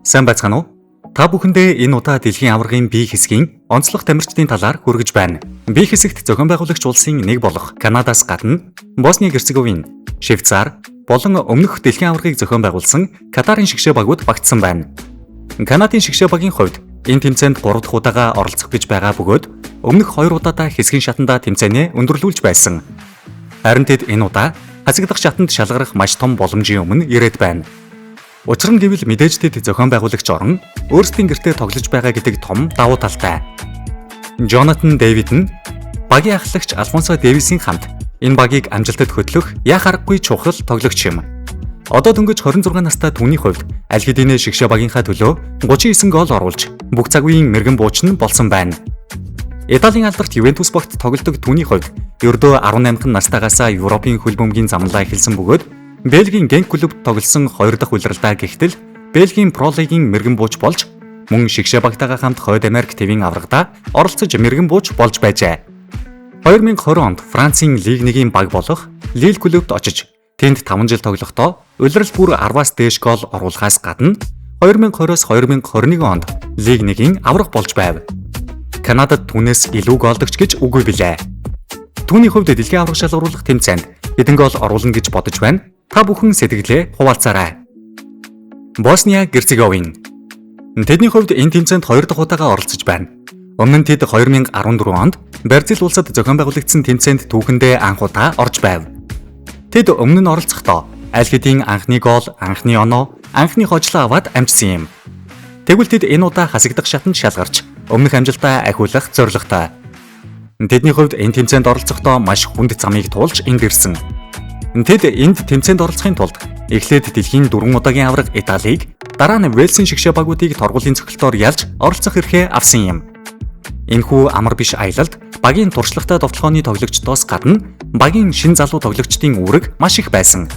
Сайн байцгаана уу? Та бүхэндээ энэ удаа дэлхийн аваргын бие хэсгийн онцлог тамирчдын талаар хүргэж байна. Бие хэсэгт зохион байгуулагч улсын нэг болох Канадаас гадна Босни Герцеговин, Швейцар болон өмнөх дэлхийн аваргыг зохион байгуулсан Катарын шигшээ багууд багтсан байна. Канадын шигшээ багийн хувьд энэ тэмцээнд 3 дахь удаага оролцох гэж байгаа бөгөөд өмнөх 2 удаадаа хэсгийн шатандаа тэмцээнээ өндөрлүүлж байсан. Харин тэд энэ удаа хасагдах шатанд шалгарах маш том боломжийн өмнө ирээд байна. Учир нь гэвэл мэдээж тэд зохион байгуулагч орон өөрсдийн гэртээ тоглож байгаа гэдэг том давуу талтай. Джонатан Дэвид нь багийн ахлагч Алфонсо Дэвисийн хамт энэ багийг амжилтад хөтлөх яах аргагүй чухал тоглогч юм. Одоо дөнгөж 26 настай түүний хувьд аль хэдийнэ шигшээ багийнхаа төлөө 39 гол оруулж бүх цаг үеийн мэргэн буучин болсон байна. Италийн алдарт Ювентус багт тоглодог түүний хувьд ердөө 18 настайгаас Европын хөл бөмбөгийн замналаа эхэлсэн бөгөөд Бельгийн Генк клубт тоглосон 2 дахь улиралдаа гихтэл Бельгийн Про Лигийн мэргэн бууч болж мөн шигшээ багтайгаа хамт Хойд Америк твийн аврагада оролцож мэргэн бууч болж байжээ. 2020 онд Францын Лиг 1-ийн баг болох Лил клубт очиж тэнд 5 жил тоглохдоо улирал бүр 10-аас дээш гол оруулахаас гадна 2020-оос 2021 онд Лиг 1-ийн авраг болж байв. Канадад түүнээс илүү голдогч гэж үгүй билээ. Түүний хувьд дэлхийн авраг шалгаруулах тэмцээнд хэдэн гол оруулна гэж бодож байна. Та бүхэн сэтгэлээ хуваалцаарай. Босни Герцеговин. Тэдний хувьд энэ тэмцээнд 2 дахь удаага оролцож байна. Өмнө нь тэд 2014 онд Бразил улсад зохион байгуулагдсан тэмцээнд түүхэндээ анх удаа орж байв. Тэд өмнө нь оролцохдоо аль хэдийн анхны гол, анхны оноо, анхны хожлоо аваад амжсан юм. Тэгвэл тэд энэ удаа хасагдах шатанд шалгарч өмнөх амжилтаа ахиулах зорилготой. Тэдний хувьд энэ тэмцээнд оролцохдоо маш хүнд замыг туулж энд ирсэн. Тэд энд тэмцээнд оролцохын тулд эхлээд дэлхийн 4 удаагийн авраг Италиг, дараа нь Вэлсийн шигшээ багуудыг торгуулийн цогцолтоор ялж оролцох эрхээ авсан юм. Энэхүү амар биш аялалд багийн туршлагатай довтлооны тоглогчдоос гадна багийн шин залуу тоглогчдын үүрэг маш их байсан.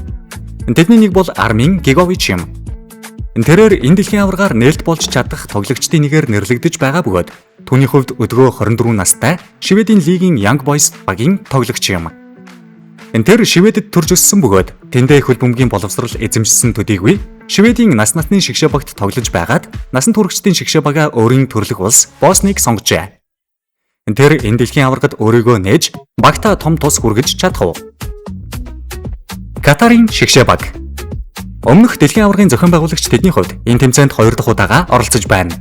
Тэдний нэг бол Армин Гегович юм. Тэрээр энэ дэлхийн аврагаар нээлт болж чадах тоглогчдын нэгээр нэрлэгдэж байгаа бөгөөд түүний хувьд өдгөө 24 настай Шведийн лигийн Young Boys багийн тоглогч юм. Тэр Шведэд төрж өссөн бөгөөд тэндээ хөл бөмбөгийн боловсрал эзэмшсэн төдийгүй Шведийн нас насны шигшээ багт тоглож байгаад насан туршидтын шигшээ бага өөрийн төрлөх улс Босныг сонгожээ. Тэр энэ дэлхийн аврагад өөрийгөө нээж багтаа том тус хүргэж чадах. Катарын шигшээ баг. Өмнөх дэлхийн аврагын зохион байгуулагч тэдний хувьд энэ тэмцээнд 2 дахь удаага оролцож байна.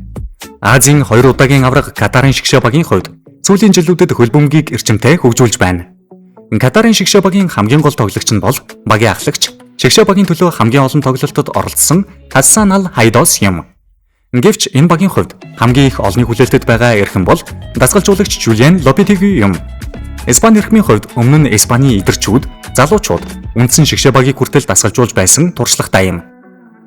Азийн 2 удаагийн авраг Катарын шигшээ багийн хувьд сүүлийн жилүүдэд хөл бөмбөгийг эрчимтэй хөгжүүлж байна. Катарын шигшээ багийн хамгийн гол тоглогч нь бол багийн ахлагч, шигшээ багийн төлөө хамгийн олон тоглолтод оролцсон Хассан Ал Хайдос юм. Гэвч энэ багийн хувьд хамгийн их олонний хүлээлтэд байгаа эрхэм бол дасгалжуулагч Жулиан Лопетеги юм. Испани эрхмийн хувьд өмнө нь Испаний идэрчүүд, залуучууд үндсэн шигшээ багийг хүртэл дасгалжуулж байсан туршлагатай юм.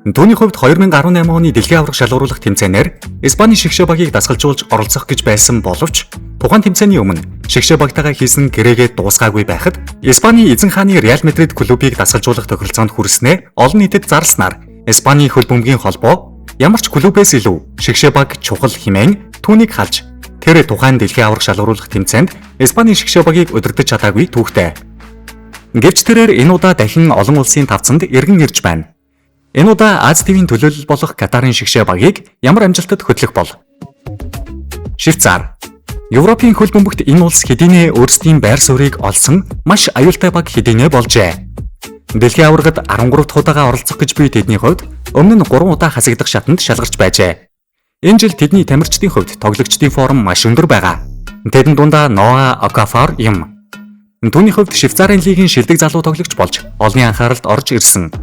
Түүний хувьд 2018 оны дэлхийн авраг шалгаруулах тэмцээнээр Испани шигшээ багийг дасгалжуулж оролцох гэж байсан боловч тухайн тэмцээний өмнө шигшээ багтайгаа хийсэн гэрээгээ дуусгаагүй байхад Испани эзэн хааны Реал Мадрид клубыг дасгалжуулах тохиролцоонд хүрснээ олон нийтэд зарласнаар Испани хөл бөмбөгийн холбоо ямар ч клубээс илүү шигшээ баг чухал хэмээн түүнийг халж тэр тухайн дэлхийн авраг шалгаруулах тэмцээнд Испани шигшээ багийг удирдах чадаагүй түүхтэй. Гэвч тэрээр энэ удаа дахин олон улсын тавцанд эргэн ирж байна. Энэ удаа Аз ТV-ийн төлөөлөл болох Катарын шигшээ багийг ямар амжилтад хөтлөх бол? Швейцар. Европын хөл бөмбөгт энэ улс хэдийнэ өөрсдийн байр суурийг олсон маш аюултай баг хэдийнэ болжээ. Дэлхийн аврагад 13 дахь удаага оролцох гэж буй тэдний хувьд өмнө нь 3 удаа хасагдах шатанд шалгарч байжээ. Энэ жил тэдний тамирчдын хувьд тоглогчдын форм маш өндөр байгаа. Тэдэн дундаа Ноа Окафор юм. Түүний хувьд Швейцарын лигийн шилдэг залуу тоглогч болж олонний анхааралд орж ирсэн.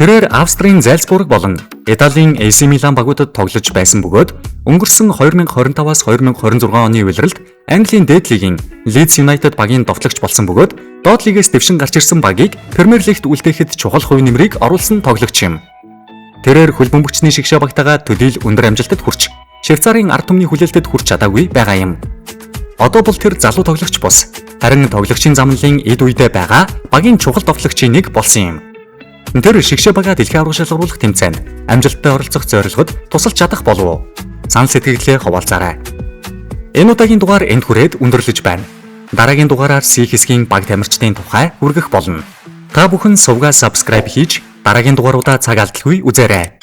Тэрээр Австрийн Зальцбург болон Италийн AC Milan багуудад тоглож байсан бөгөөд өнгөрсөн 2025-аас 2026 оны улиралд Английн дээд лигийн Leeds United багийн довтлогч болсон бөгөөд доод лигээс дэвшин гарч ирсэн багийг Премьер Лигт үлдээхэд чухал хувь нэмрийг оруулсан тоглогч юм. Тэрээр хөл бөмбөгчний шигшээ багтайгаа төдийл өндөр амжилтад хүрч Швейцарын ард түмний хүлээлтэд хүрч чадаагүй байгаа юм. Одоо бол тэр залуу тоглогч бус харин тоглогчийн замналын эд үедээ байгаа багийн чухал довтлогчийн нэг болсон юм. Тэр шигшээ бага дэлхийн авраг шалгаруулах тэмцээнд амжилттай оролцох зорилгод тусалж чадах болов уу? Санал сэтгэлээ хуваалцаарай. Энэ удаагийн дугаар энд хүрээд өндөрлөж байна. Дараагийн дугаараар C хэсгийн баг тамирчдын тухай хүргэх болно. Та бүхэн сувгаа subscribe хийж дараагийн дугааруудаа цаг алдалгүй үзээрэй.